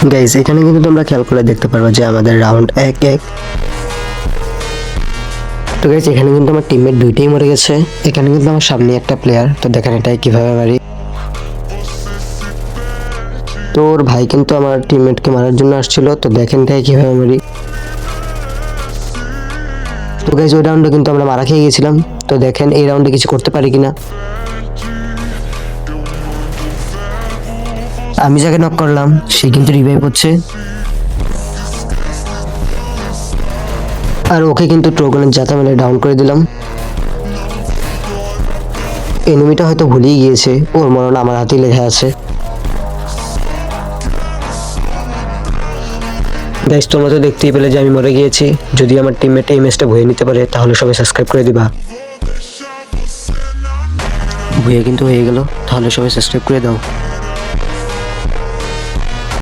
Guys এখানে কিন্তু তোমরা খেয়াল করে দেখতে পারবে যে আমাদের রাউন্ড 1-1। তো গাইস এখানে কিন্তু আমার টিমমেট দুইটাই মরে গেছে। এখানে কিন্তু আমার সামনে একটা প্লেয়ার, তো দেখেন এটাই কিভাবে মারি। তো ওর ভাই কিন্তু আমার টিমমেটকে মারার জন্য আসছিল, তো দেখেন এটাই কিভাবে মারি। তো গাইস ওই রাউন্ডে কিন্তু আমরা মারা খেয়ে গেছিলাম, তো দেখেন এই রাউন্ডে কিছু করতে পারি কিনা। আমি যাকে নক করলাম সে কিন্তু রিভাইভ হচ্ছে, আর ওকে কিন্তু ট্রোগনের জাতা মেলে ডাউন করে দিলাম। এনিমিটা হয়তো ভুলেই গিয়েছে ওর মরণ আমার হাতেই লেখা আছে। গাইস তোমরা তো দেখতেই পেলে যে আমি মরে গিয়েছি। যদি আমার টিমমেট এই ম্যাচটা ভুয়ে নিতে পারে তাহলে সবাই সাবস্ক্রাইব করে দিবা। ভুয়ে কিন্তু হয়ে গেল, তাহলে সবাই সাবস্ক্রাইব করে দাও।